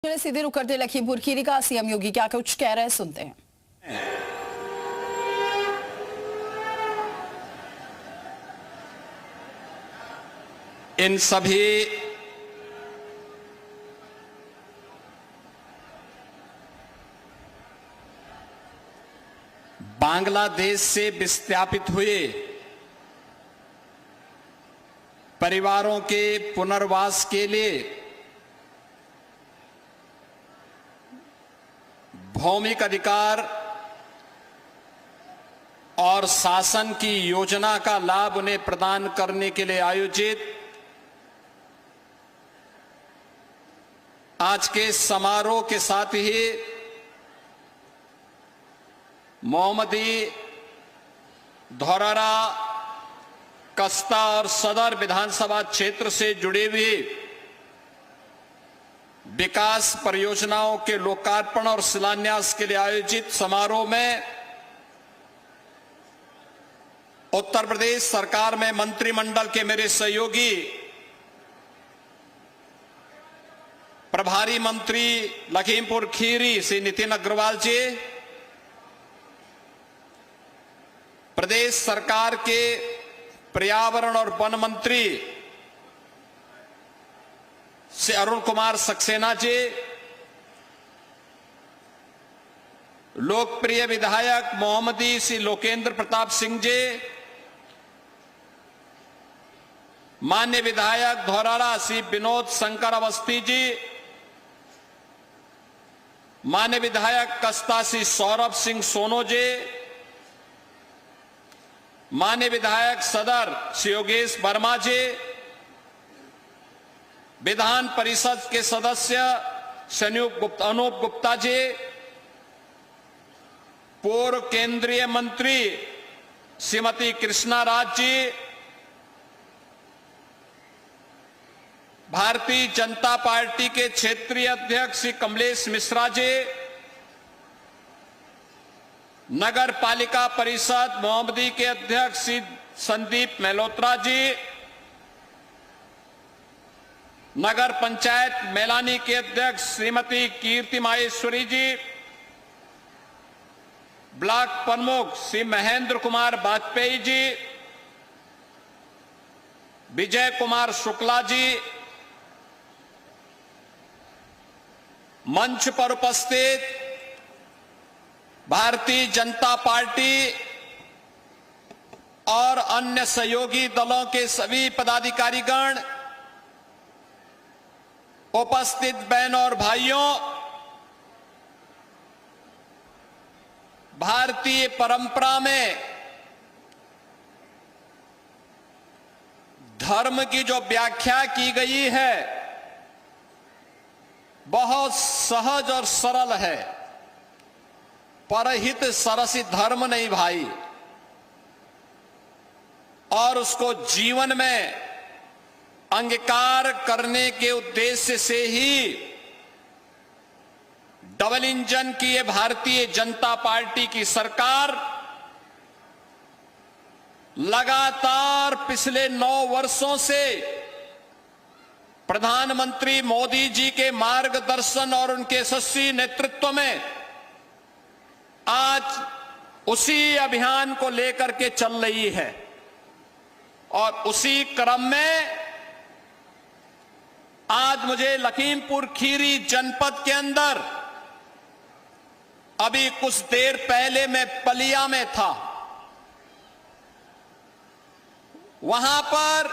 सीधे रुक करते लखीमपुर खीरी का सीएम योगी क्या कुछ कह रहे हैं, सुनते हैं। इन सभी बांग्लादेश से विस्थापित हुए परिवारों के पुनर्वास के लिए भौमिक अधिकार और शासन की योजना का लाभ उन्हें प्रदान करने के लिए आयोजित आज के समारोह के साथ ही मोहम्मदी, धौरहरा, कस्ता और सदर विधानसभा क्षेत्र से जुड़े हुए विकास परियोजनाओं के लोकार्पण और शिलान्यास के लिए आयोजित समारोह में उत्तर प्रदेश सरकार में मंत्रिमंडल के मेरे सहयोगी प्रभारी मंत्री लखीमपुर खीरी श्री नितिन अग्रवाल जी, प्रदेश सरकार के पर्यावरण और वन मंत्री श्री अरुण कुमार सक्सेना जी, लोकप्रिय विधायक मोहम्मदी श्री लोकेंद्र प्रताप सिंह जी, मान्य विधायक धौरहरा श्री विनोद शंकर अवस्थी जी, मान्य विधायक कस्ता श्री सौरभ सिंह सोनो जी, मान्य विधायक सदर श्री योगेश वर्मा जी, विधान परिषद के सदस्य अनूप गुप्ता जी, पूर्व केंद्रीय मंत्री श्रीमती कृष्णा राज जी, भारतीय जनता पार्टी के क्षेत्रीय अध्यक्ष श्री कमलेश मिश्रा जी, नगर पालिका परिषद मोहम्मदी के अध्यक्ष श्री संदीप मेहलोत्रा जी, नगर पंचायत मैलानी के अध्यक्ष श्रीमती कीर्ति माहेश्वरी जी, ब्लॉक प्रमुख श्री महेंद्र कुमार वाजपेयी जी, विजय कुमार शुक्ला जी, मंच पर उपस्थित भारतीय जनता पार्टी और अन्य सहयोगी दलों के सभी पदाधिकारीगण, उपस्थित बहनों और भाइयों, भारतीय परंपरा में धर्म की जो व्याख्या की गई है बहुत सहज और सरल है। परहित सरसी धर्म नहीं भाई, और उसको जीवन में अंगीकार करने के उद्देश्य से ही डबल इंजन की ये भारतीय जनता पार्टी की सरकार लगातार पिछले 9 वर्षों से प्रधानमंत्री मोदी जी के मार्गदर्शन और उनके यशस्वी नेतृत्व में आज उसी अभियान को लेकर के चल रही है। और उसी क्रम में आज मुझे लखीमपुर खीरी जनपद के अंदर अभी कुछ देर पहले मैं पलिया में था, वहां पर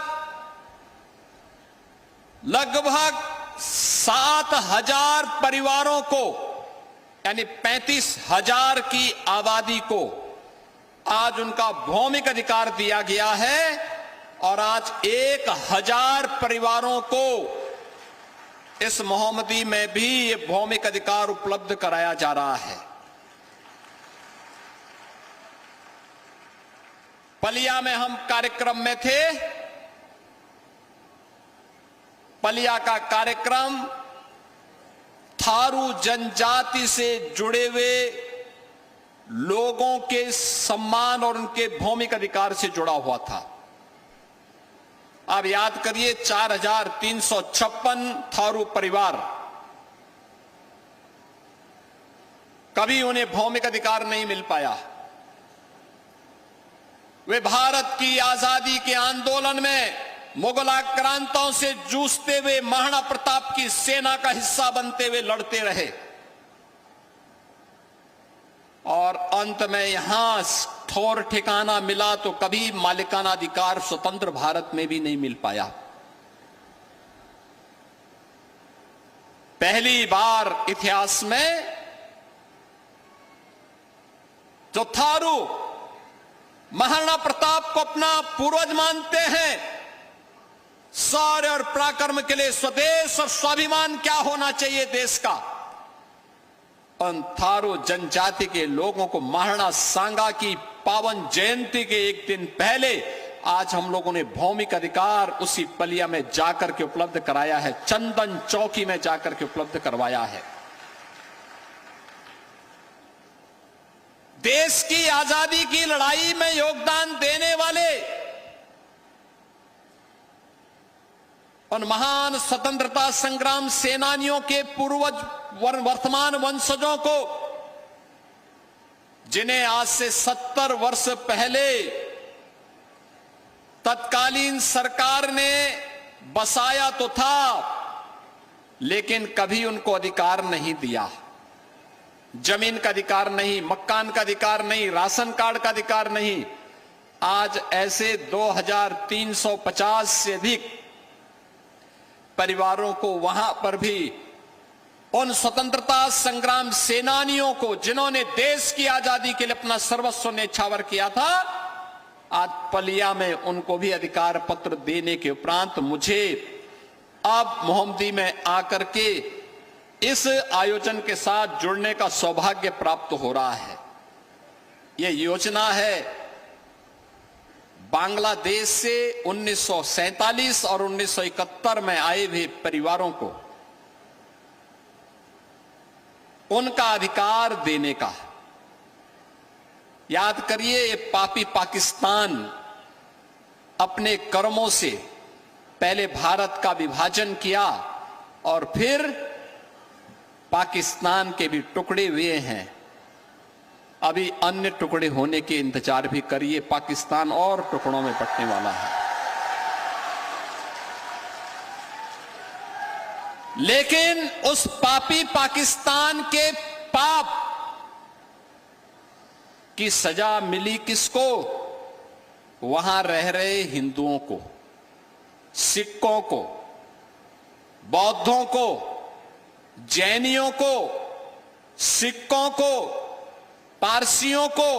लगभग 7,000 परिवारों को यानी 35,000 की आबादी को आज उनका भौमिक अधिकार दिया गया है और आज 1,000 परिवारों को इस मोहम्मदी में भी ये भौमिक अधिकार उपलब्ध कराया जा रहा है। पलिया में हम कार्यक्रम में थे। पलिया का कार्यक्रम थारू जनजाति से जुड़े हुए लोगों के सम्मान और उनके भौमिक अधिकार से जुड़ा हुआ था। आप याद करिए 4,356 थारू परिवार कभी उन्हें भौमिक अधिकार नहीं मिल पाया। वे भारत की आजादी के आंदोलन में मुगल आक्रांताओं से जूझते हुए महाराणा प्रताप की सेना का हिस्सा बनते हुए लड़ते रहे और अंत में यहां ठौर ठिकाना मिला तो कभी मालिकाना अधिकार स्वतंत्र भारत में भी नहीं मिल पाया। पहली बार इतिहास में जो थारू महाराणा प्रताप को अपना पूर्वज मानते हैं, शौर्य और पराक्रम के लिए स्वदेश और स्वाभिमान क्या होना चाहिए देश का, उन थारू जनजाति के लोगों को महाराणा सांगा की पावन जयंती के एक दिन पहले आज हम लोगों ने भौमिक अधिकार उसी पलिया में जाकर के उपलब्ध कराया है, चंदन चौकी में जाकर के उपलब्ध करवाया है। देश की आजादी की लड़ाई में योगदान देने वाले उन महान स्वतंत्रता संग्राम सेनानियों के पूर्वज वर्तमान वंशजों को, जिन्हें आज से 70 वर्ष पहले तत्कालीन सरकार ने बसाया तो था लेकिन कभी उनको अधिकार नहीं दिया। जमीन का अधिकार नहीं, मकान का अधिकार नहीं, राशन कार्ड का अधिकार नहीं। आज ऐसे 2350 से अधिक परिवारों को वहां पर भी उन स्वतंत्रता संग्राम सेनानियों को, जिन्होंने देश की आजादी के लिए अपना सर्वस्व न्यौछावर किया था, आज पलिया में उनको भी अधिकार पत्र देने के उपरांत मुझे अब मोहम्मदी में आकर के इस आयोजन के साथ जुड़ने का सौभाग्य प्राप्त हो रहा है। यह योजना है बांग्लादेश से 1947 और 1971 में आए हुए परिवारों को उनका अधिकार देने का। याद करिए, ये पापी पाकिस्तान अपने कर्मों से पहले भारत का विभाजन किया और फिर पाकिस्तान के भी टुकड़े हुए हैं। अभी अन्य टुकड़े होने के इंतजार भी करिए, पाकिस्तान और टुकड़ों में बंटने वाला है। लेकिन उस पापी पाकिस्तान के पाप की सजा मिली किसको? वहां रह रहे हिंदुओं को, सिखों को, बौद्धों को, जैनियों को, सिखों को, पारसियों को,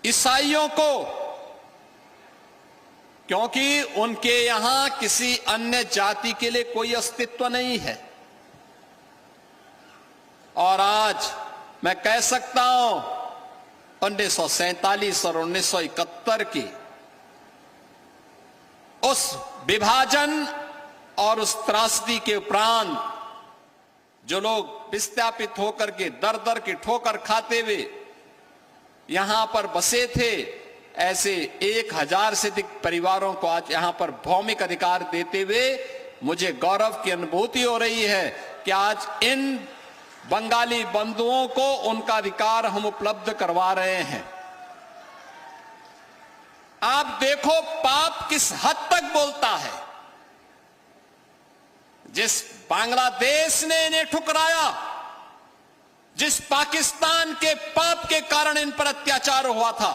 ईसाइयों को, क्योंकि उनके यहां किसी अन्य जाति के लिए कोई अस्तित्व नहीं है। और आज मैं कह सकता हूं 1947 और 1971 की उस विभाजन और उस त्रासदी के उपरांत जो लोग विस्थापित होकर के दर दर की ठोकर खाते हुए यहां पर बसे थे, ऐसे 1000 से अधिक परिवारों को आज यहां पर भौमिक अधिकार देते हुए मुझे गौरव की अनुभूति हो रही है कि आज इन बंगाली बंधुओं को उनका अधिकार हम उपलब्ध करवा रहे हैं। आप देखो पाप किस हद तक बोलता है। जिस बांग्लादेश ने इन्हें ठुकराया, जिस पाकिस्तान के पाप के कारण इन पर अत्याचार हुआ था,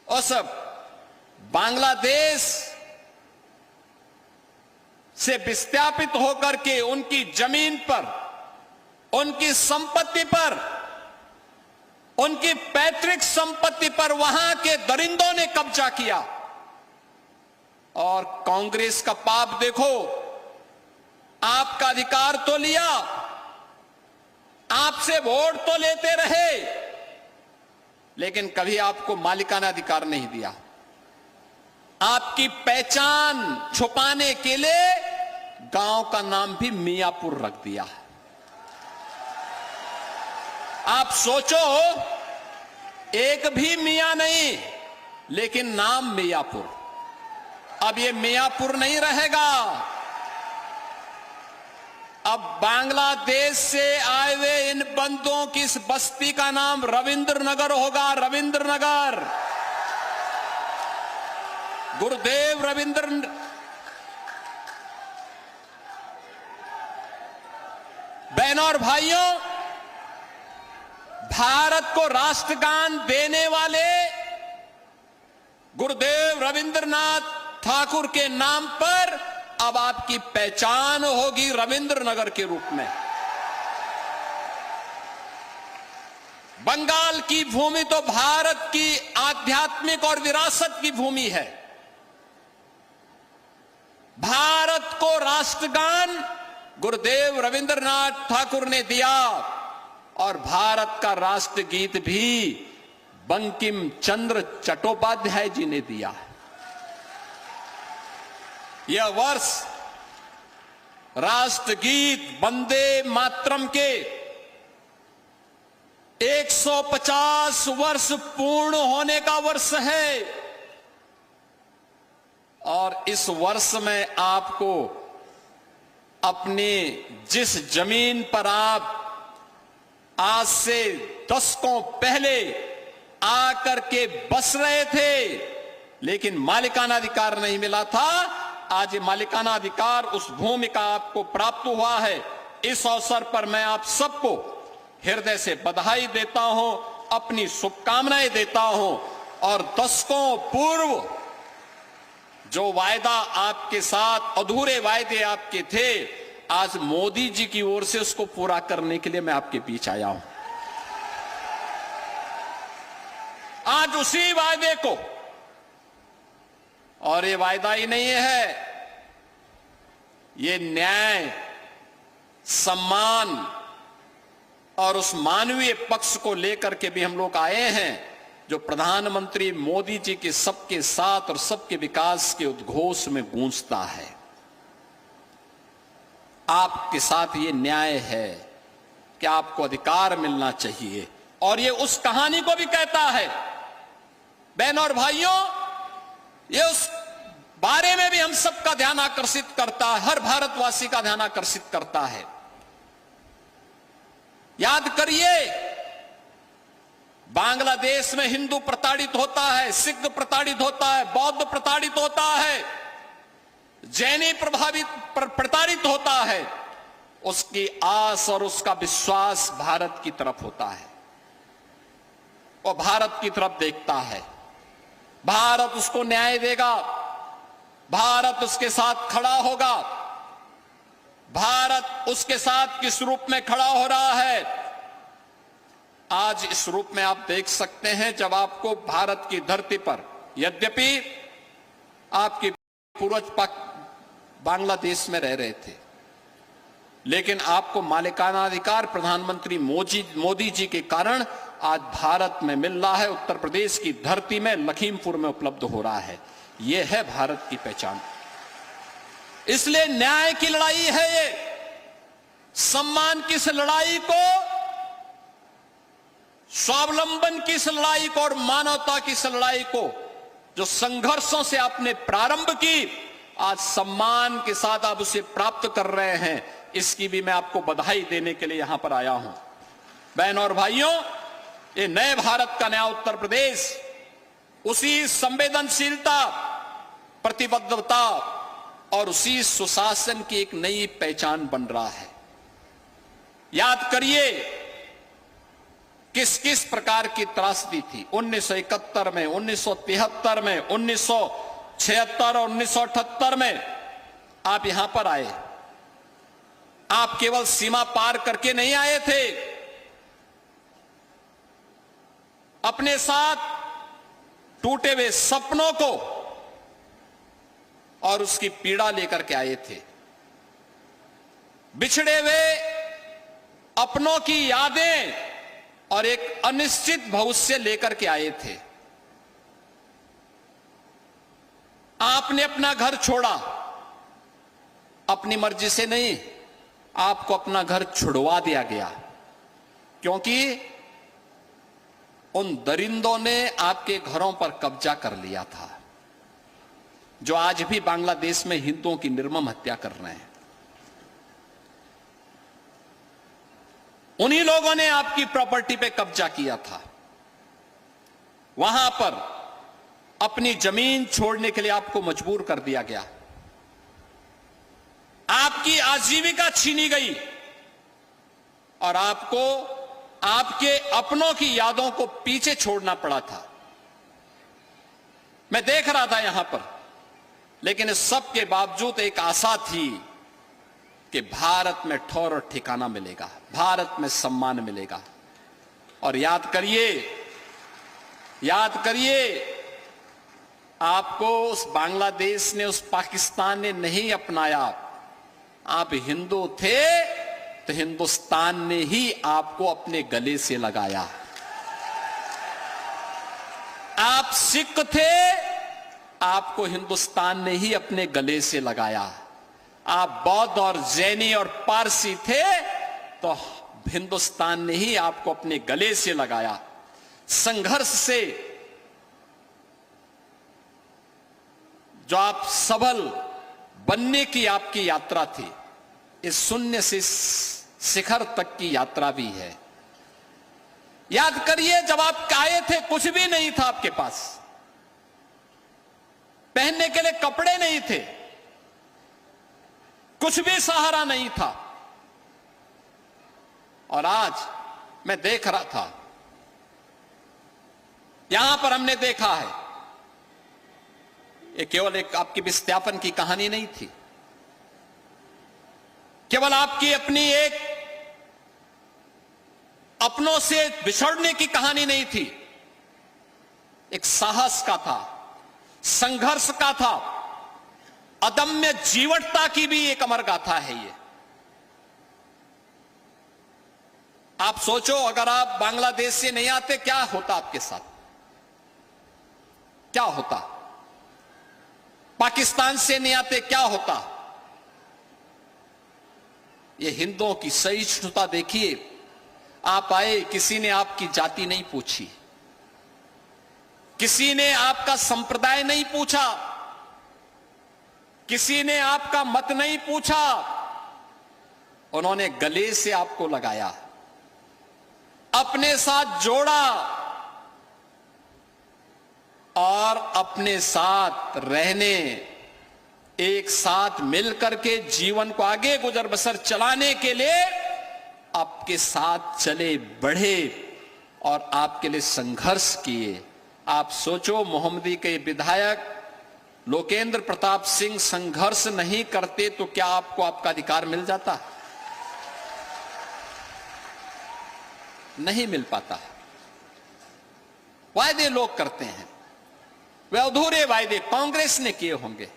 उस बांग्लादेश से विस्थापित होकर के उनकी जमीन पर, उनकी संपत्ति पर, उनकी पैतृक संपत्ति पर वहां के दरिंदों ने कब्जा किया। और कांग्रेस का पाप देखो, आपका अधिकार तो लिया, आपसे वोट तो लेते रहे, लेकिन कभी आपको मालिकाना अधिकार नहीं दिया। आपकी पहचान छुपाने के लिए गांव का नाम भी मियापुर रख दिया। आप सोचो, एक भी मियां नहीं, लेकिन नाम मियापुर। अब ये मियापुर नहीं रहेगा, अब बांग्लादेश से आए हुए इन बंदों की इस बस्ती का नाम रविंद्र नगर होगा। रविंद्र नगर, गुरुदेव रविंद्र। बहनों और भाइयों, भारत को राष्ट्रगान देने वाले गुरुदेव रविंद्रनाथ ठाकुर के नाम पर अब आपकी पहचान होगी रविंद्र नगर के रूप में। बंगाल की भूमि तो भारत की आध्यात्मिक और विरासत की भूमि है। भारत को राष्ट्रगान गुरुदेव रविंद्रनाथ ठाकुर ने दिया और भारत का राष्ट्रगीत भी बंकिम चंद्र चट्टोपाध्याय जी ने दिया। यह वर्ष राष्ट्रगीत वंदे मातरम के 150 वर्ष पूर्ण होने का वर्ष है और इस वर्ष में आपको अपने जिस जमीन पर आप आज से दशकों पहले आकर के बस रहे थे लेकिन मालिकाना अधिकार नहीं मिला था, आज ये मालिकाना अधिकार उस भूमि का आपको प्राप्त हुआ है। इस अवसर पर मैं आप सबको हृदय से बधाई देता हूं, अपनी शुभकामनाएं देता हूं और दशकों पूर्व जो वायदा आपके साथ, अधूरे वायदे आपके थे, आज मोदी जी की ओर से उसको पूरा करने के लिए मैं आपके बीच आया हूं। आज उसी वायदे को, और ये वायदा ही नहीं है, ये न्याय, सम्मान और उस मानवीय पक्ष को लेकर के भी हम लोग आए हैं जो प्रधानमंत्री मोदी जी के सबके साथ और सबके विकास के उद्घोष में गूंजता है। आपके साथ ये न्याय है कि आपको अधिकार मिलना चाहिए और ये उस कहानी को भी कहता है। बहनों और भाइयों, ये उस बारे में भी हम सबका ध्यान आकर्षित करता है, हर भारतवासी का ध्यान आकर्षित करता है। याद करिए, बांग्लादेश में हिंदू प्रताड़ित होता है, सिख प्रताड़ित होता है, बौद्ध प्रताड़ित होता है, जैनी प्रताड़ित होता है। उसकी आस और उसका विश्वास भारत की तरफ होता है, वो भारत की तरफ देखता है। भारत उसको न्याय देगा, भारत उसके साथ खड़ा होगा। भारत उसके साथ किस रूप में खड़ा हो रहा है, आज इस रूप में आप देख सकते हैं। जब आपको भारत की धरती पर, यद्यपि आपके पूर्वज बांग्लादेश में रह रहे थे, लेकिन आपको मालिकाना अधिकार प्रधानमंत्री मोदी जी के कारण आज भारत में मिल रहा है। उत्तर प्रदेश की धरती में, लखीमपुर में उपलब्ध हो रहा है। यह है भारत की पहचान। इसलिए न्याय की लड़ाई है ये, सम्मान की इस लड़ाई को, स्वावलंबन की इस लड़ाई को और मानवता की इस लड़ाई को जो संघर्षों से आपने प्रारंभ की, आज सम्मान के साथ आप उसे प्राप्त कर रहे हैं। इसकी भी मैं आपको बधाई देने के लिए यहां पर आया हूं। बहनों और भाइयों, ये नए भारत का नया उत्तर प्रदेश उसी संवेदनशीलता, प्रतिबद्धता और उसी सुशासन की एक नई पहचान बन रहा है। याद करिए किस किस प्रकार की त्रासदी थी 1971 में, 1973 में, 1976 और 1978 में। आप यहां पर आए, आप केवल सीमा पार करके नहीं आए थे, अपने साथ टूटे हुए सपनों को और उसकी पीड़ा लेकर के आए थे। बिछड़े हुए अपनों की यादें और एक अनिश्चित भविष्य लेकर के आए थे। आपने अपना घर छोड़ा, अपनी मर्जी से नहीं, आपको अपना घर छुड़वा दिया गया, क्योंकि उन दरिंदों ने आपके घरों पर कब्जा कर लिया था, जो आज भी बांग्लादेश में हिंदुओं की निर्मम हत्या कर रहे हैं। उन्हीं लोगों ने आपकी प्रॉपर्टी पे कब्जा किया था। वहां पर अपनी जमीन छोड़ने के लिए आपको मजबूर कर दिया गया, आपकी आजीविका छीनी गई और आपको आपके अपनों की यादों को पीछे छोड़ना पड़ा था। मैं देख रहा था यहां पर, लेकिन इस सब के बावजूद एक आशा थी कि भारत में ठौर और ठिकाना मिलेगा, भारत में सम्मान मिलेगा। और याद करिए आपको उस बांग्लादेश ने, उस पाकिस्तान ने नहीं अपनाया। आप हिंदू थे तो हिंदुस्तान ने ही आपको अपने गले से लगाया। आप सिख थे, आपको हिंदुस्तान ने ही अपने गले से लगाया। आप बौद्ध और जैनी और पारसी थे तो हिंदुस्तान ने ही आपको अपने गले से लगाया। संघर्ष से जो आप सबल बनने की आपकी यात्रा थी, इस शून्य से शिखर तक की यात्रा भी है। याद करिए, जब आप आए थे कुछ भी नहीं था आपके पास, पहनने के लिए कपड़े नहीं थे, कुछ भी सहारा नहीं था। और आज मैं देख रहा था, यहां पर हमने देखा है, ये केवल एक आपकी विस्थापन की कहानी नहीं थी, केवल आपकी अपनी एक अपनों से बिछड़ने की कहानी नहीं थी, एक साहस का था, संघर्ष का था, अदम्य जीवटता की भी एक अमर गाथा है ये। आप सोचो, अगर आप बांग्लादेश से नहीं आते क्या होता आपके साथ, क्या होता? पाकिस्तान से नहीं आते क्या होता? ये हिंदुओं की सहिष्णुता देखिए। आप आए, किसी ने आपकी जाति नहीं पूछी, किसी ने आपका संप्रदाय नहीं पूछा, किसी ने आपका मत नहीं पूछा, उन्होंने गले से आपको लगाया, अपने साथ जोड़ा और अपने साथ रहने, एक साथ मिलकर के जीवन को आगे गुजर बसर चलाने के लिए आपके साथ चले, बढ़े और आपके लिए संघर्ष किए। आप सोचो, मोहम्मदी के विधायक लोकेंद्र प्रताप सिंह संघर्ष नहीं करते तो क्या आपको आपका अधिकार मिल जाता? नहीं मिल पाता। वायदे लोग करते हैं, वे अधूरे वायदे कांग्रेस ने किए होंगे,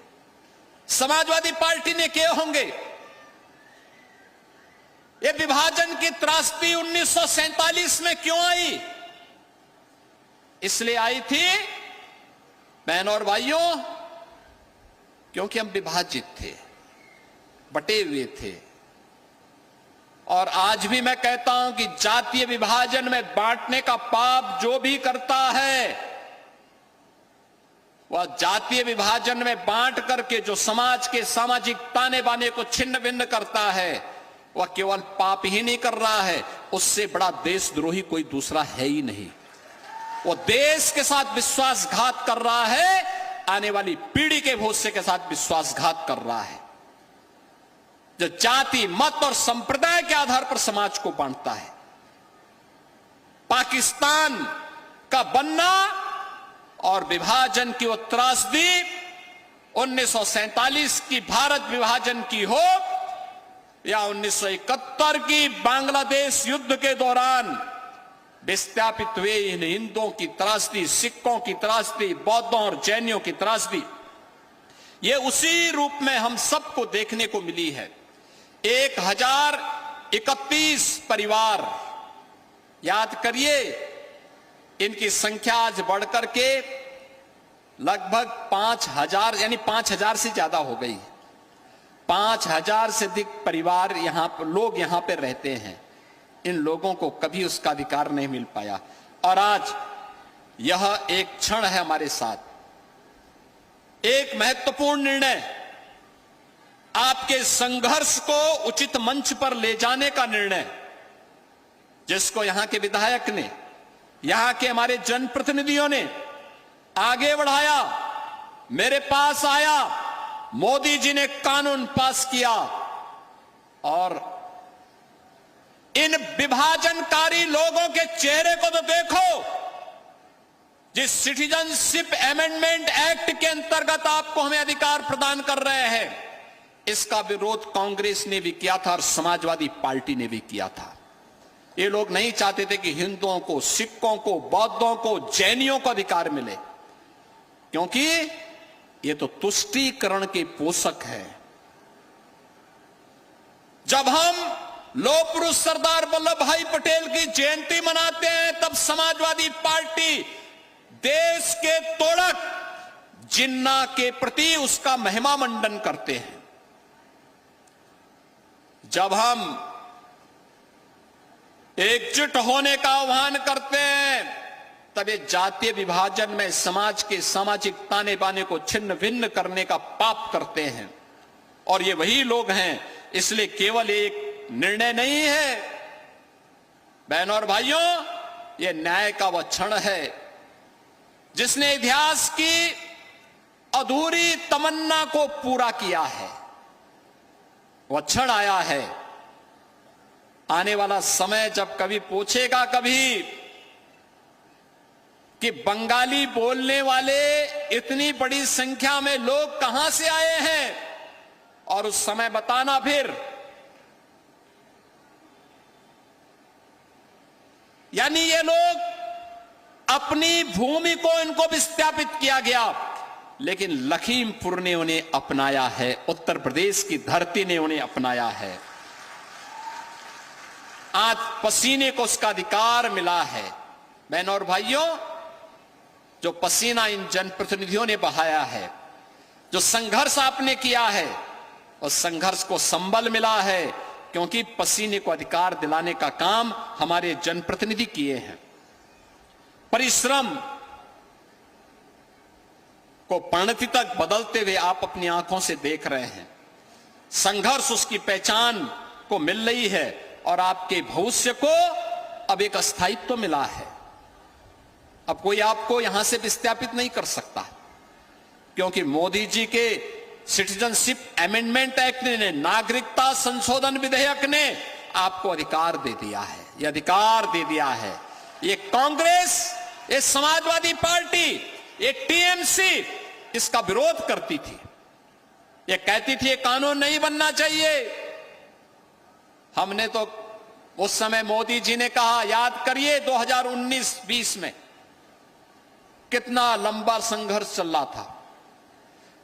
समाजवादी पार्टी ने किए होंगे। ये विभाजन की त्रासदी 1947 में क्यों आई? इसलिए आई थी बहनों और भाइयों, क्योंकि हम विभाजित थे, बटे हुए थे। और आज भी मैं कहता हूं कि जातीय विभाजन में बांटने का पाप जो भी करता है, वह जातीय विभाजन में बांट करके जो समाज के सामाजिक ताने बाने को छिन्न भिन्न करता है, वह केवल पाप ही नहीं कर रहा है, उससे बड़ा देशद्रोही कोई दूसरा है ही नहीं। वो देश के साथ विश्वासघात कर रहा है, आने वाली पीढ़ी के भविष्य के साथ विश्वासघात कर रहा है। जो जाति, मत और संप्रदाय के आधार पर समाज को बांटता है। पाकिस्तान का बनना और विभाजन की वो त्रासदी 1947 की भारत विभाजन की हो या 1971 की बांग्लादेश युद्ध के दौरान विस्थापित हुए इन हिंदुओं की त्रासदी, सिखों की त्रासदी, बौद्धों और जैनियों की त्रासदी, ये उसी रूप में हम सबको देखने को मिली है। 1031 परिवार, याद करिए, इनकी संख्या आज बढ़कर के लगभग 5000 यानी 5000 से ज्यादा हो गई। 5000 से अधिक परिवार यहां पर, लोग यहां पर रहते हैं। इन लोगों को कभी उसका अधिकार नहीं मिल पाया। और आज यह एक क्षण है हमारे साथ, एक महत्वपूर्ण निर्णय, आपके संघर्ष को उचित मंच पर ले जाने का निर्णय। जिसको यहां के विधायक ने, यहां के हमारे जनप्रतिनिधियों ने आगे बढ़ाया, मेरे पास आया, मोदी जी ने कानून पास किया और इन विभाजनकारी लोगों के चेहरे को तो देखो। जिस सिटीजनशिप अमेंडमेंट एक्ट के अंतर्गत आपको हमें अधिकार प्रदान कर रहे हैं, इसका विरोध कांग्रेस ने भी किया था और समाजवादी पार्टी ने भी किया था। ये लोग नहीं चाहते थे कि हिंदुओं को, सिखों को, बौद्धों को, जैनियों को अधिकार मिले, क्योंकि ये तो तुष्टीकरण के पोषक है। जब हम लौह पुरुष सरदार वल्लभ भाई पटेल की जयंती मनाते हैं, तब समाजवादी पार्टी देश के तोड़क जिन्ना के प्रति उसका महिमा मंडन करते हैं। जब हम एकजुट होने का आह्वान करते हैं, तब ये जातीय विभाजन में समाज के सामाजिक ताने बाने को छिन्न भिन्न करने का पाप करते हैं। और ये वही लोग हैं, इसलिए केवल एक निर्णय नहीं है बहनों और भाइयों, ये न्याय का वह क्षण है जिसने इतिहास की अधूरी तमन्ना को पूरा किया है। वह क्षण आया है। आने वाला समय जब कभी पूछेगा कभी कि बंगाली बोलने वाले इतनी बड़ी संख्या में लोग कहां से आए हैं, और उस समय बताना फिर, यानी ये लोग अपनी भूमि को इनको विस्थापित किया गया, लेकिन लखीमपुर ने उन्हें अपनाया है, उत्तर प्रदेश की धरती ने उन्हें अपनाया है। आज पसीने को उसका अधिकार मिला है। बहनों और भाइयों, जो पसीना इन जनप्रतिनिधियों ने बहाया है, जो संघर्ष आपने किया है, उस संघर्ष को संबल मिला है, क्योंकि पसीने को अधिकार दिलाने का काम हमारे जनप्रतिनिधि किए हैं। परिश्रम को परिणति तक बदलते हुए आप अपनी आंखों से देख रहे हैं। संघर्ष उसकी पहचान को मिल रही है और आपके भविष्य को अब एक स्थायित्व मिला है। अब कोई आपको यहां से विस्थापित नहीं कर सकता, क्योंकि मोदी जी के सिटीजनशिप अमेंडमेंट एक्ट ने, नागरिकता संशोधन विधेयक ने आपको अधिकार दे दिया है। यह अधिकार दे दिया है। ये कांग्रेस, ये समाजवादी पार्टी, ये टीएमसी इसका विरोध करती थी। ये कहती थी ये कानून नहीं बनना चाहिए। हमने तो उस समय मोदी जी ने कहा, याद करिए 2019-20 में कितना लंबा संघर्ष चल रहा था।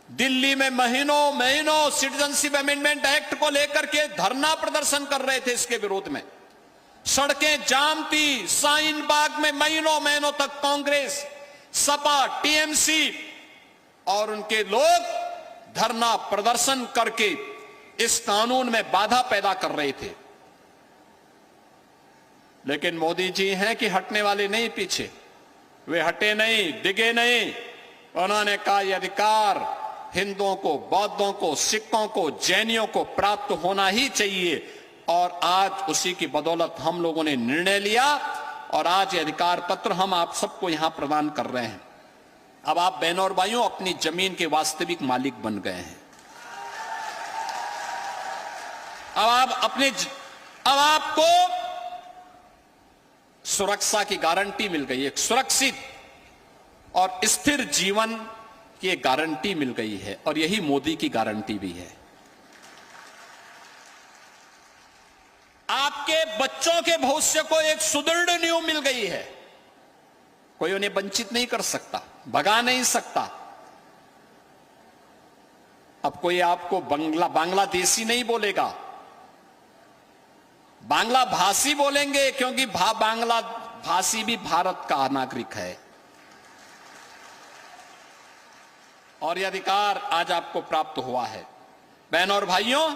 दिल्ली में महीनों सिटीजनशिप अमेंडमेंट एक्ट को लेकर के धरना प्रदर्शन कर रहे थे। इसके विरोध में सड़कें जाम थी। शाहीन बाग में महीनों तक कांग्रेस, सपा, टीएमसी और उनके लोग धरना प्रदर्शन करके इस कानून में बाधा पैदा कर रहे थे। लेकिन मोदी जी हैं कि हटने वाले नहीं पीछे। वे हटे नहीं, डिगे नहीं। उन्होंने कहा यह अधिकार हिंदुओं को, बौद्धों को, सिखों को, जैनियों को प्राप्त होना ही चाहिए। और आज उसी की बदौलत हम लोगों ने निर्णय लिया और आज ये अधिकार पत्र हम आप सबको यहां प्रदान कर रहे हैं। अब आप बहनों और भाइयों अपनी जमीन के वास्तविक मालिक बन गए हैं। अब आपको सुरक्षा की गारंटी मिल गई। एक सुरक्षित और स्थिर जीवन की एक गारंटी मिल गई है, और यही मोदी की गारंटी भी है। आपके बच्चों के भविष्य को एक सुदृढ़ नींव मिल गई है। कोई उन्हें वंचित नहीं कर सकता, भगा नहीं सकता। अब कोई आपको बांग्लादेशी नहीं बोलेगा, बांग्ला भाषी बोलेंगे, क्योंकि बांग्ला भाषी भी भारत का नागरिक है। और यह अधिकार आज आपको प्राप्त हुआ है। बहनों और भाइयों,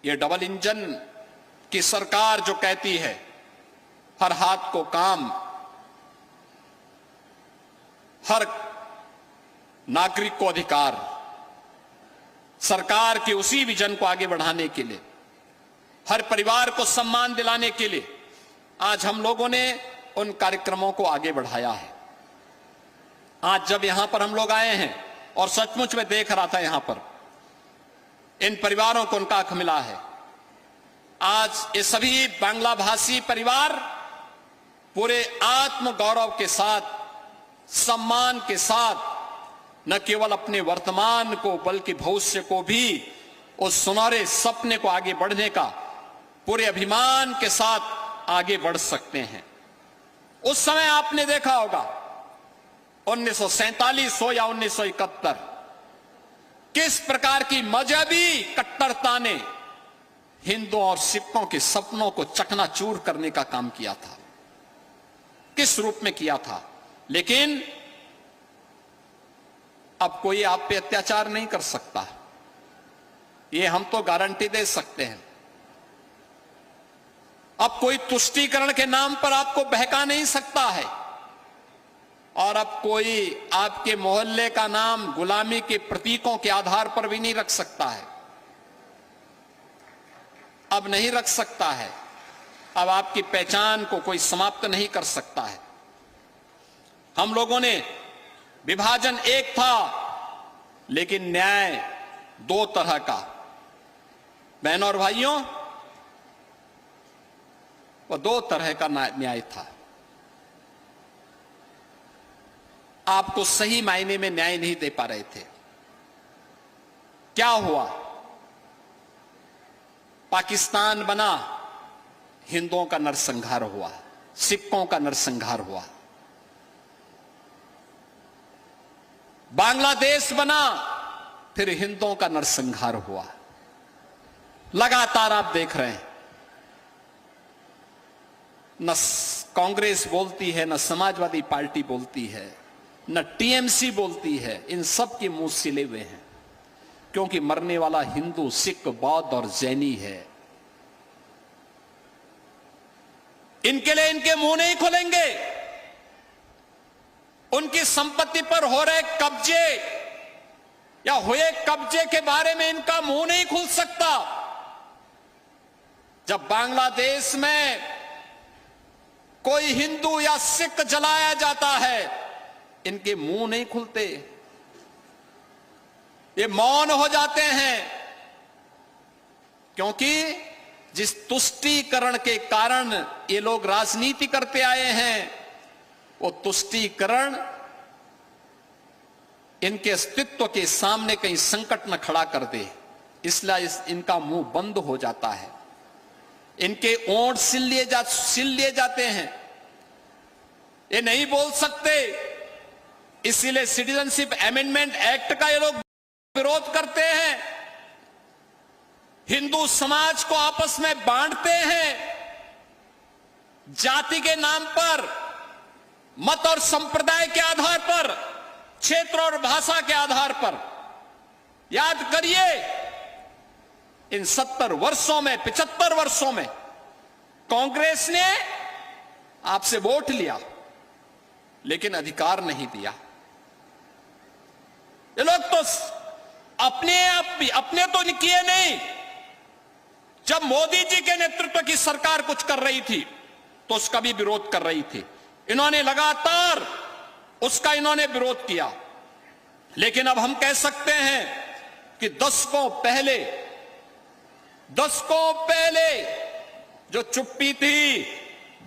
ये डबल इंजन की सरकार जो कहती है हर हाथ को काम, हर नागरिक को अधिकार, सरकार के उसी विजन को आगे बढ़ाने के लिए हर परिवार को सम्मान दिलाने के लिए आज हम लोगों ने उन कार्यक्रमों को आगे बढ़ाया है। आज जब यहां पर हम लोग आए हैं और सचमुच में देख रहा था यहां पर इन परिवारों को उनका हक मिला है। आज ये सभी बांग्ला भाषी परिवार पूरे आत्म गौरव के साथ, सम्मान के साथ न केवल अपने वर्तमान को बल्कि भविष्य को भी उस सुनहरे सपने को आगे बढ़ने का पूरे अभिमान के साथ आगे बढ़ सकते हैं। उस समय आपने देखा होगा 1947 हो या 1971 किस प्रकार की मजहबी कट्टरता ने हिंदुओं और सिखों के सपनों को चकनाचूर करने का काम किया था, किस रूप में किया था। लेकिन अब कोई आप पे अत्याचार नहीं कर सकता, ये हम तो गारंटी दे सकते हैं। अब कोई तुष्टीकरण के नाम पर आपको बहका नहीं सकता है और अब कोई आपके मोहल्ले का नाम गुलामी के प्रतीकों के आधार पर भी नहीं रख सकता है, अब नहीं रख सकता है। अब आपकी पहचान को कोई समाप्त नहीं कर सकता है। हम लोगों ने विभाजन एक था लेकिन न्याय दो तरह का। बहनों और भाइयों, वो दो तरह का न्याय था। आपको सही मायने में न्याय नहीं दे पा रहे थे। क्या हुआ? पाकिस्तान बना, हिंदुओं का नरसंहार हुआ, सिखों का नरसंहार हुआ। बांग्लादेश बना, फिर हिंदुओं का नरसंहार हुआ। लगातार आप देख रहे हैं, न कांग्रेस बोलती है, न समाजवादी पार्टी बोलती है, न टीएमसी बोलती है। इन सब के मुंह सिले हुए हैं क्योंकि मरने वाला हिंदू, सिख, बौद्ध और जैनी है। इनके लिए इनके मुंह नहीं खुलेंगे। उनकी संपत्ति पर हो रहे कब्जे या हुए कब्जे के बारे में इनका मुंह नहीं खुल सकता। जब बांग्लादेश में कोई हिंदू या सिख जलाया जाता है, इनके मुंह नहीं खुलते, ये मौन हो जाते हैं, क्योंकि जिस तुष्टीकरण के कारण ये लोग राजनीति करते आए हैं, वो तुष्टीकरण इनके अस्तित्व के सामने कहीं संकट न खड़ा कर दे, इसलिए इनका मुंह बंद हो जाता है। इनके ओंठ सिल लिए जाते हैं, ये नहीं बोल सकते। इसीलिए सिटीजनशिप अमेंडमेंट एक्ट का ये लोग विरोध करते हैं, हिंदू समाज को आपस में बांटते हैं, जाति के नाम पर, मत और संप्रदाय के आधार पर, क्षेत्र और भाषा के आधार पर। याद करिए, इन 70 वर्षों में, 75 वर्षों में कांग्रेस ने आपसे वोट लिया लेकिन अधिकार नहीं दिया। ये लोग तो अपने तो किए नहीं। जब मोदी जी के नेतृत्व की सरकार कुछ कर रही थी तो उसका भी विरोध कर रही थी। इन्होंने लगातार उसका विरोध किया। लेकिन अब हम कह सकते हैं कि दशकों पहले जो चुप्पी थी,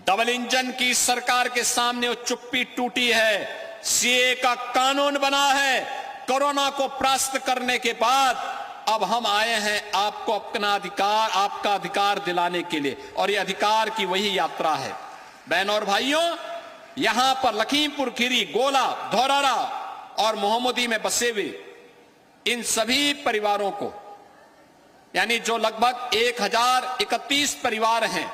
डबल इंजन की सरकार के सामने वो चुप्पी टूटी है। सीए का कानून बना है। कोरोना को परास्त करने के बाद अब हम आए हैं आपको आपका अधिकार दिलाने के लिए, और ये अधिकार की वही यात्रा है। बहनों और भाइयों, यहां पर लखीमपुर खीरी, गोला, धौरारा और मोहम्मदी में बसे हुए इन सभी परिवारों को, यानी जो लगभग 1031 परिवार हैं,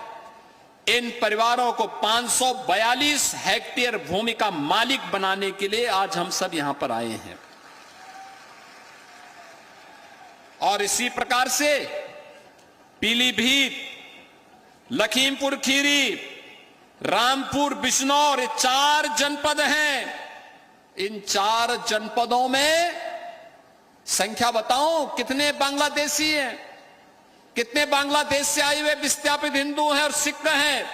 इन परिवारों को 542 हेक्टेयर भूमि का मालिक बनाने के लिए आज हम सब यहां पर आए हैं। और इसी प्रकार से पीलीभीत, लखीमपुर खीरी, रामपुर, बिजनौर, ये 4 जनपद हैं। इन 4 जनपदों में संख्या बताऊं कितने बांग्लादेशी हैं? कितने बांग्लादेश से आए हुए विस्थापित हिंदू हैं और सिख हैं?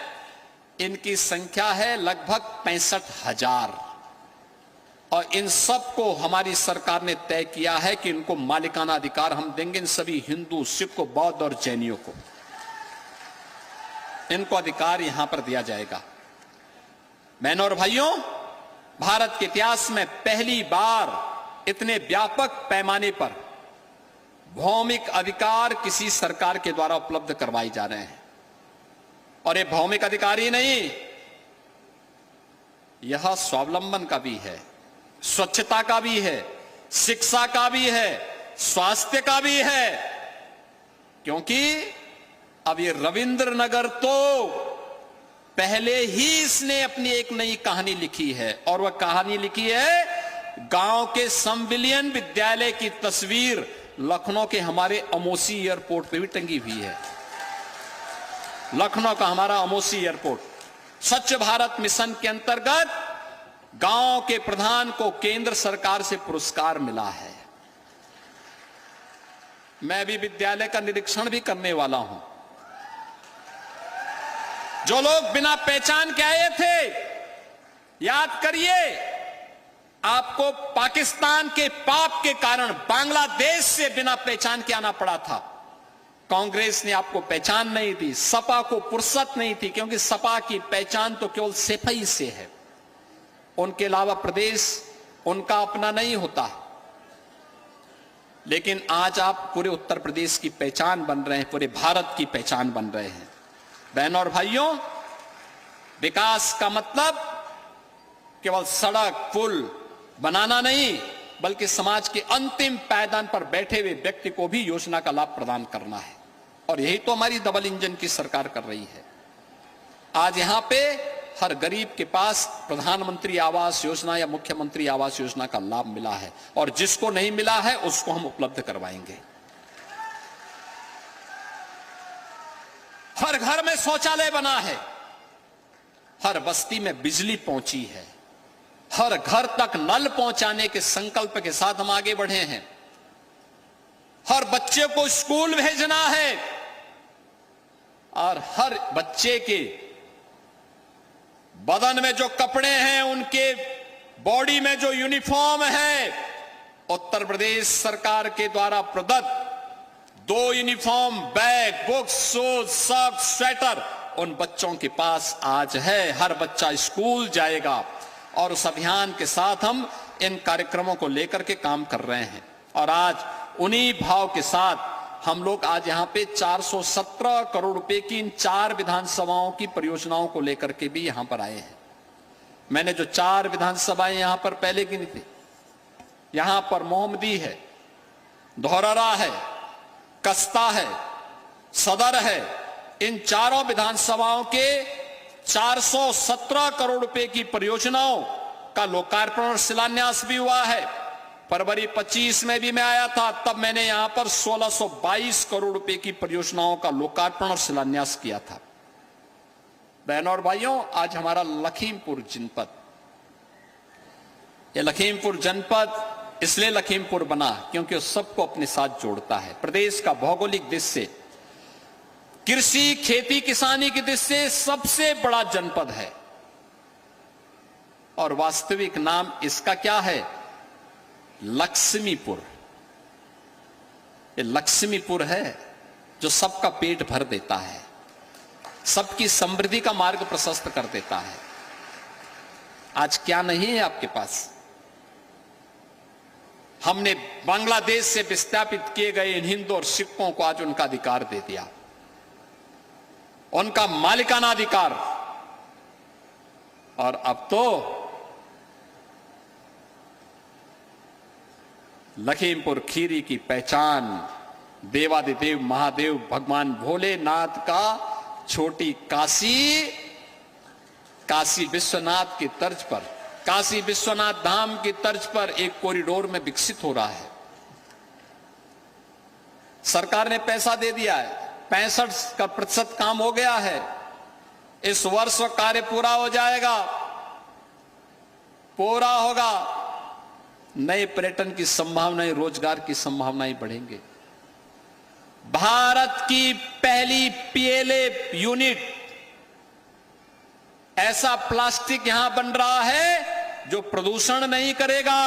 इनकी संख्या है लगभग 65,000। और इन सब को हमारी सरकार ने तय किया है कि इनको मालिकाना अधिकार हम देंगे। इन सभी हिंदू, सिख, बौद्ध और जैनियों को इनको अधिकार यहां पर दिया जाएगा। बहनों और भाइयों, भारत के इतिहास में पहली बार इतने व्यापक पैमाने पर भौमिक अधिकार किसी सरकार के द्वारा उपलब्ध करवाए जा रहे हैं। और ये भौमिक अधिकार ही नहीं, यह स्वावलंबन का भी है, स्वच्छता का भी है, शिक्षा का भी है, स्वास्थ्य का भी है। क्योंकि अब ये रविंद्रनगर तो पहले ही इसने अपनी एक नई कहानी लिखी है, और वह कहानी लिखी है गांव के संविलियन विद्यालय की तस्वीर लखनऊ के हमारे अमोसी एयरपोर्ट पे भी टंगी हुई है। लखनऊ का हमारा अमोसी एयरपोर्ट स्वच्छ भारत मिशन के अंतर्गत गांव के प्रधान को केंद्र सरकार से पुरस्कार मिला है। मैं भी विद्यालय का निरीक्षण भी करने वाला हूं। जो लोग बिना पहचान के आए थे, याद करिए, आपको पाकिस्तान के पाप के कारण बांग्लादेश से बिना पहचान के आना पड़ा था। कांग्रेस ने आपको पहचान नहीं दी, सपा को फुर्सत नहीं थी, क्योंकि सपा की पहचान तो केवल सेफई से है। उनके अलावा प्रदेश उनका अपना नहीं होता। लेकिन आज आप पूरे उत्तर प्रदेश की पहचान बन रहे हैं, पूरे भारत की पहचान बन रहे हैं। बहनों और भाइयों, विकास का मतलब केवल सड़क पुल बनाना नहीं, बल्कि समाज के अंतिम पायदान पर बैठे हुए व्यक्ति को भी योजना का लाभ प्रदान करना है। और यही तो हमारी डबल इंजन की सरकार कर रही है। आज यहां पे हर गरीब के पास प्रधानमंत्री आवास योजना या मुख्यमंत्री आवास योजना का लाभ मिला है, और जिसको नहीं मिला है उसको हम उपलब्ध करवाएंगे। हर घर में शौचालय बना है, हर बस्ती में बिजली पहुंची है, हर घर तक नल पहुंचाने के संकल्प के साथ हम आगे बढ़े हैं। हर बच्चे को स्कूल भेजना है, और हर बच्चे के बदन में जो कपड़े हैं, उनके बॉडी में जो यूनिफॉर्म है, उत्तर प्रदेश सरकार के द्वारा प्रदत्त 2 uniform, bag, books, shoes, socks, sweater उन बच्चों के पास आज है। हर बच्चा स्कूल जाएगा, और उस अभियान के साथ हम इन कार्यक्रमों को लेकर के काम कर रहे हैं। और आज उन्हीं भाव के साथ हम लोग आज यहां पे 417 करोड़ रुपए की इन 4 विधानसभाओं की परियोजनाओं को लेकर के भी यहां पर आए हैं। मैंने जो 4 विधानसभाएं यहां पर पहले गिनी थी, यहां पर मोहम्मदी है, धौरहरा है, कस्ता है, सदर है, इन चारों विधानसभाओं के 417 करोड़ रुपए की परियोजनाओं का लोकार्पण और शिलान्यास भी हुआ है। फरवरी 25 में भी मैं आया था, तब मैंने यहां पर 1622 करोड़ रुपए की परियोजनाओं का लोकार्पण और शिलान्यास किया था। बहनों और भाइयों, आज हमारा लखीमपुर जनपद, यह लखीमपुर जनपद इसलिए लखीमपुर बना क्योंकि वो सबको अपने साथ जोड़ता है। प्रदेश का भौगोलिक दृष्टि से, कृषि खेती किसानी की दृष्टि से सबसे बड़ा जनपद है। और वास्तविक नाम इसका क्या है? लक्ष्मीपुर। ये लक्ष्मीपुर है जो सबका पेट भर देता है, सबकी समृद्धि का मार्ग प्रशस्त कर देता है। आज क्या नहीं है आपके पास? हमने बांग्लादेश से विस्थापित किए गए इन हिंदू और सिखों को आज उनका अधिकार दे दिया, उनका मालिकाना अधिकार। और अब तो लखीमपुर खीरी की पहचान देवादिदेव महादेव भगवान भोलेनाथ का छोटी काशी, काशी विश्वनाथ की तर्ज पर, काशी विश्वनाथ धाम की तर्ज पर एक कॉरिडोर में विकसित हो रहा है। सरकार ने पैसा दे दिया है, 65% काम हो गया है। इस वर्ष कार्य पूरा हो जाएगा, पूरा होगा। नए पर्यटन की संभावनाएं, रोजगार की संभावनाएं बढ़ेंगे। भारत की पहली पीएलए यूनिट, ऐसा प्लास्टिक यहां बन रहा है जो प्रदूषण नहीं करेगा,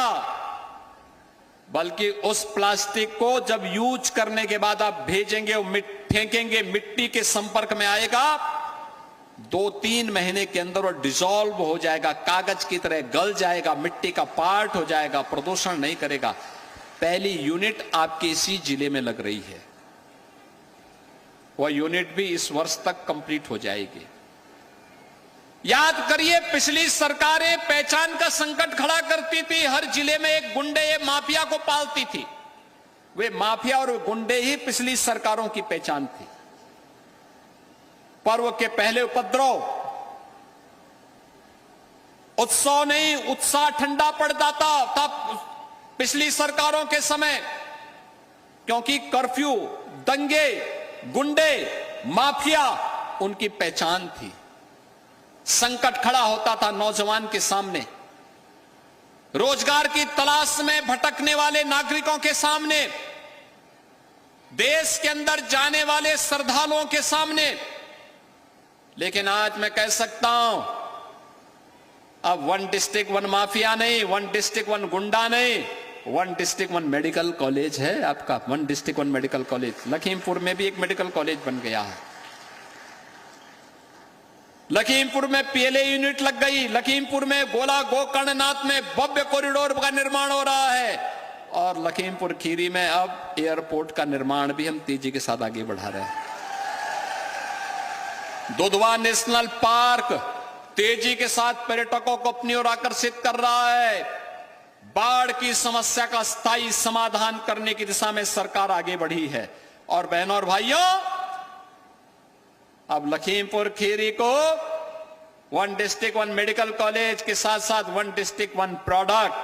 बल्कि उस प्लास्टिक को जब यूज करने के बाद आप भेजेंगे, फेंकेंगे, मिट्टी के संपर्क में आएगा, 2-3 महीने के अंदर वो डिसॉल्व हो जाएगा, कागज की तरह गल जाएगा, मिट्टी का पार्ट हो जाएगा, प्रदूषण नहीं करेगा। पहली यूनिट आपके इसी जिले में लग रही है, वह यूनिट भी इस वर्ष तक कंप्लीट हो जाएगी। याद करिए, पिछली सरकारें पहचान का संकट खड़ा करती थी, हर जिले में एक गुंडे या माफिया को पालती थी। वे माफिया और गुंडे ही पिछली सरकारों की पहचान थी। पर्व के पहले उपद्रव, उत्सव नहीं, उत्साह ठंडा पड़ जाता तब पिछली सरकारों के समय, क्योंकि कर्फ्यू, दंगे, गुंडे, माफिया उनकी पहचान थी। संकट खड़ा होता था नौजवान के सामने, रोजगार की तलाश में भटकने वाले नागरिकों के सामने, देश के अंदर जाने वाले श्रद्धालुओं के सामने। लेकिन आज मैं कह सकता हूं, अब 1 डिस्ट्रिक्ट 1 माफिया नहीं, 1 डिस्ट्रिक्ट 1 गुंडा नहीं, 1 डिस्ट्रिक्ट 1 मेडिकल कॉलेज है आपका। 1 डिस्ट्रिक्ट 1 मेडिकल कॉलेज। लखीमपुर में भी एक मेडिकल कॉलेज बन गया है। लखीमपुर में पीएलए यूनिट लग गई। लखीमपुर में गोला गोकर्णनाथ में भव्य कॉरिडोर का निर्माण हो रहा है, और लखीमपुर खीरी में अब एयरपोर्ट का निर्माण भी हम तेजी के साथ आगे बढ़ा रहे हैं। दुधवा नेशनल पार्क तेजी के साथ पर्यटकों को अपनी ओर आकर्षित कर रहा है। बाढ़ की समस्या का स्थायी समाधान करने की दिशा में सरकार आगे बढ़ी है। और बहनों और भाइयों, अब लखीमपुर खीरी को 1 डिस्ट्रिक्ट 1 मेडिकल कॉलेज के साथ साथ 1 डिस्ट्रिक्ट 1 प्रोडक्ट,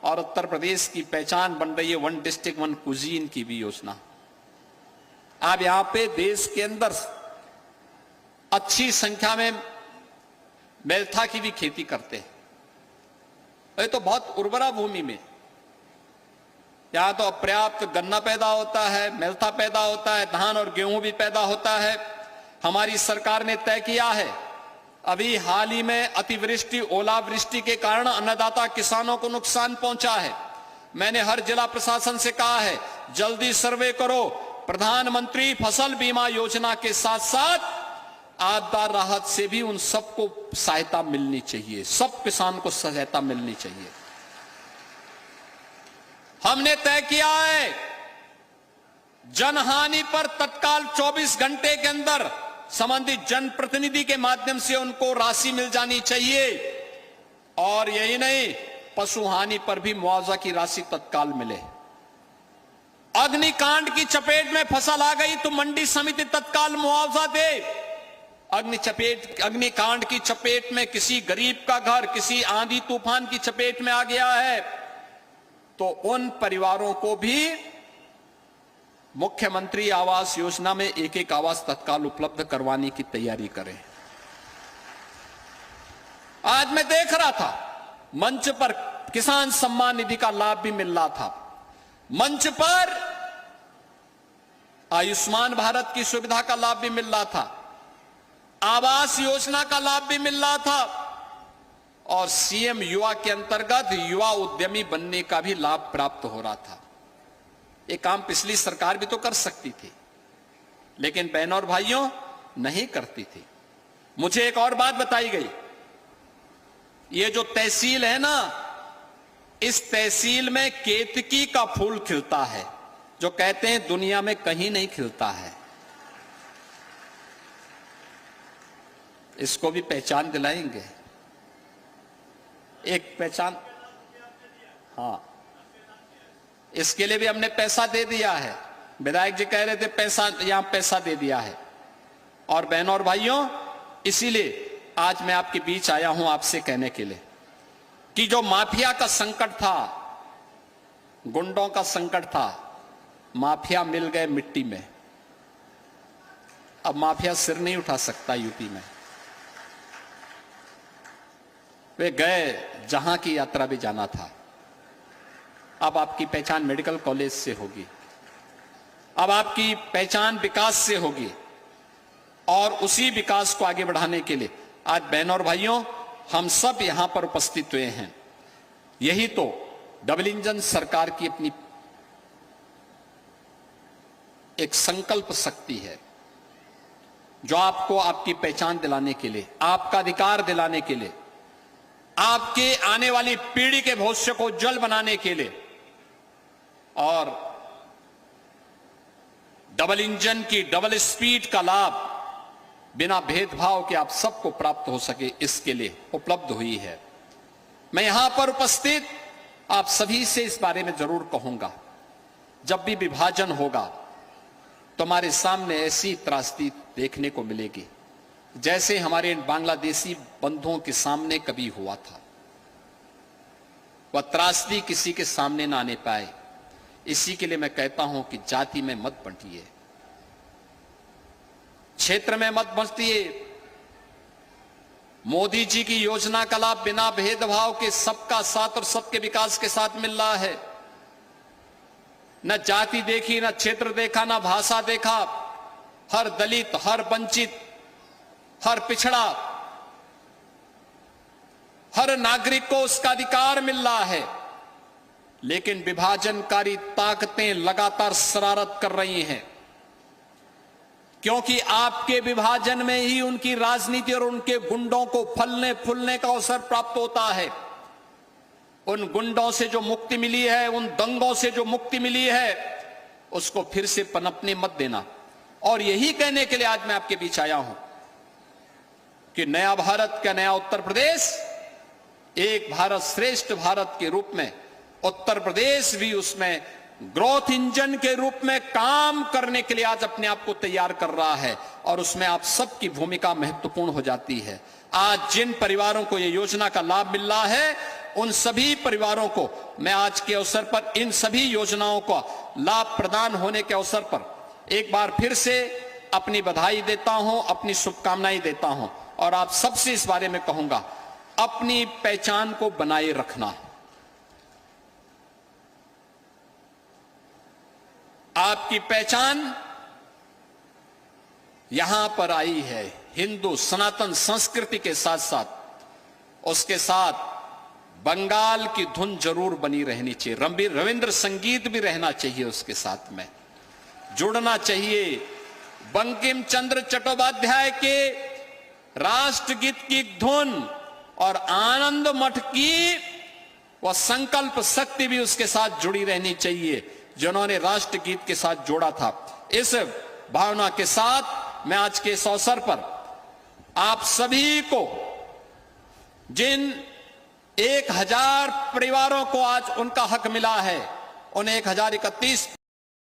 और उत्तर प्रदेश की पहचान बन रही है 1 डिस्ट्रिक्ट 1 कुजीन की भी योजना। आप यहां पे देश के अंदर अच्छी संख्या में मेल्था की भी खेती करते हैं। ये तो बहुत उर्वरा भूमि में, यहां तो पर्याप्त गन्ना पैदा होता है, मेल्था पैदा होता है, धान और गेहूं भी पैदा होता है। हमारी सरकार ने तय किया है, अभी हाल ही में अतिवृष्टि, ओलावृष्टि के कारण अन्नदाता किसानों को नुकसान पहुंचा है। मैंने हर जिला प्रशासन से कहा है, जल्दी सर्वे करो। प्रधानमंत्री फसल बीमा योजना के साथ साथ आपदा राहत से भी उन सबको सहायता मिलनी चाहिए, सब किसान को सहायता मिलनी चाहिए। हमने तय किया है, जनहानि पर तत्काल 24 घंटे के अंदर संबंधित जनप्रतिनिधि के माध्यम से उनको राशि मिल जानी चाहिए। और यही नहीं, पशु हानि पर भी मुआवजा की राशि तत्काल मिले। अग्निकांड की चपेट में फसल आ गई तो मंडी समिति तत्काल मुआवजा दे। अग्निकांड की चपेट में किसी गरीब का घर किसी आंधी तूफान की चपेट में आ गया है, तो उन परिवारों को भी मुख्यमंत्री आवास योजना में एक आवास तत्काल उपलब्ध करवाने की तैयारी करें। आज मैं देख रहा था मंच पर किसान सम्मान निधि का लाभ भी मिल रहा था, मंच पर आयुष्मान भारत की सुविधा का लाभ भी मिल रहा था, आवास योजना का लाभ भी मिल रहा था, और सीएम युवा के अंतर्गत युवा उद्यमी बनने का भी लाभ प्राप्त हो रहा था। ये काम पिछली सरकार भी तो कर सकती थी, लेकिन बहनों और भाइयों नहीं करती थी। मुझे एक और बात बताई गई, ये जो तहसील है ना, इस तहसील में केतकी का फूल खिलता है, जो कहते हैं दुनिया में कहीं नहीं खिलता है। इसको भी पहचान दिलाएंगे, एक पहचान। हाँ, इसके लिए भी हमने पैसा दे दिया है। विधायक जी कह रहे थे पैसा, यहां पैसा दे दिया है। और बहनों और भाइयों, इसीलिए आज मैं आपके बीच आया हूं आपसे कहने के लिए कि जो माफिया का संकट था, गुंडों का संकट था, माफिया मिल गए मिट्टी में। अब माफिया सिर नहीं उठा सकता यूपी में। वे गए जहां की यात्रा भी जाना था। अब आपकी पहचान मेडिकल कॉलेज से होगी। अब आपकी पहचान विकास से होगी और उसी विकास को आगे बढ़ाने के लिए आज बहनों और भाइयों हम सब यहां पर उपस्थित हुए हैं। यही तो डबल इंजन सरकार की अपनी एक संकल्प शक्ति है, जो आपको आपकी पहचान दिलाने के लिए, आपका अधिकार दिलाने के लिए, आपके आने वाली पीढ़ी के भविष्य को उज्जवल बनाने के लिए और डबल इंजन की डबल स्पीड का लाभ बिना भेदभाव के आप सबको प्राप्त हो सके, इसके लिए उपलब्ध हुई है। मैं यहां पर उपस्थित आप सभी से इस बारे में जरूर कहूंगा, जब भी विभाजन होगा तो हमारे सामने ऐसी त्रासदी देखने को मिलेगी जैसे हमारे इन बांग्लादेशी बंधुओं के सामने कभी हुआ था। वह त्रासदी किसी के सामने ना आने पाए, इसी के लिए मैं कहता हूं कि जाति में मत बंटिए, क्षेत्र में मत बंटिए। मोदी जी की योजना का लाभ बिना भेदभाव के सबका साथ और सबके विकास के साथ मिल रहा है। न जाति देखी, न क्षेत्र देखा, न भाषा देखा। हर दलित, हर वंचित, हर पिछड़ा, हर नागरिक को उसका अधिकार मिल रहा है। लेकिन विभाजनकारी ताकतें लगातार शरारत कर रही हैं, क्योंकि आपके विभाजन में ही उनकी राजनीति और उनके गुंडों को फलने फूलने का अवसर प्राप्त होता है। उन गुंडों से जो मुक्ति मिली है, उन दंगों से जो मुक्ति मिली है, उसको फिर से पनपने मत देना। और यही कहने के लिए आज मैं आपके बीच आया हूं कि नया भारत का नया उत्तर प्रदेश, एक भारत श्रेष्ठ भारत के रूप में उत्तर प्रदेश भी उसमें ग्रोथ इंजन के रूप में काम करने के लिए आज अपने आप को तैयार कर रहा है और उसमें आप सबकी भूमिका महत्वपूर्ण हो जाती है। आज जिन परिवारों को यह योजना का लाभ मिल रहा है, उन सभी परिवारों को मैं आज के अवसर पर इन सभी योजनाओं का लाभ प्रदान होने के अवसर पर एक बार फिर से अपनी बधाई देता हूं, अपनी शुभकामनाएं देता हूं और आप सबसे इस बारे में कहूंगा, अपनी पहचान को बनाए रखना। आपकी पहचान यहां पर आई है हिंदू सनातन संस्कृति के साथ साथ, उसके साथ बंगाल की धुन जरूर बनी रहनी चाहिए, रविंद्र संगीत भी रहना चाहिए, उसके साथ में जुड़ना चाहिए। बंकिम चंद्र चट्टोपाध्याय के राष्ट्रगीत की धुन और आनंद मठ की वह संकल्प शक्ति भी उसके साथ जुड़ी रहनी चाहिए, जिन्होंने राष्ट्रगीत के साथ जोड़ा था। इस भावना के साथ मैं आज के इस अवसर पर आप सभी को, जिन 1000 परिवारों को आज उनका हक मिला है, उन 1031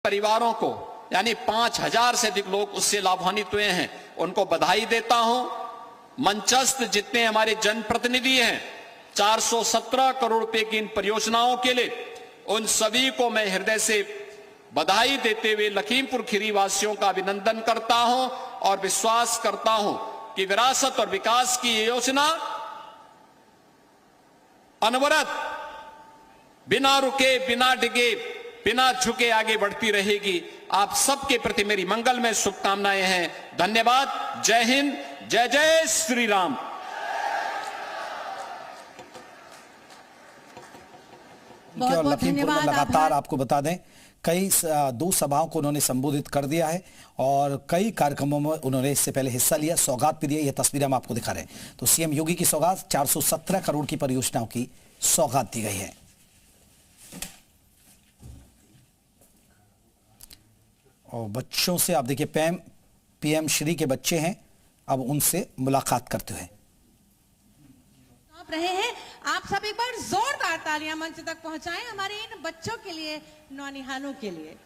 परिवारों को, यानी 5000 से अधिक लोग उससे लाभान्वित हुए हैं, उनको बधाई देता हूं। मंचस्थ जितने हमारे जनप्रतिनिधि हैं, 417 करोड़ रुपए की इन परियोजनाओं के लिए, उन सभी को मैं हृदय से बधाई देते हुए लखीमपुर खीरी वासियों का अभिनंदन करता हूं और विश्वास करता हूं कि विरासत और विकास की ये योजना अनवरत बिना रुके, बिना डिगे, बिना झुके आगे बढ़ती रहेगी। आप सबके प्रति मेरी मंगलमय शुभकामनाएं हैं। धन्यवाद। जय हिंद, जय जय श्री राम। और लखीमपुर में लगातार आपको बता दें कई 2 सभाओं को उन्होंने संबोधित कर दिया है और कई कार्यक्रमों में उन्होंने इससे पहले हिस्सा लिया, सौगात भी दी है। ये तस्वीरें हम आपको दिखा रहे हैं। तो सीएम योगी की सौगात, 417 करोड़ की परियोजनाओं की सौगात दी गई है। और बच्चों से आप देखिए, पीएम श्री के बच्चे हैं, अब उनसे मुलाकात करते हुए आप रहे हैं। आप सब एक बार जोरदार तालियां मंच तक पहुंचाएं हमारे इन बच्चों के लिए, नौनिहालों के लिए।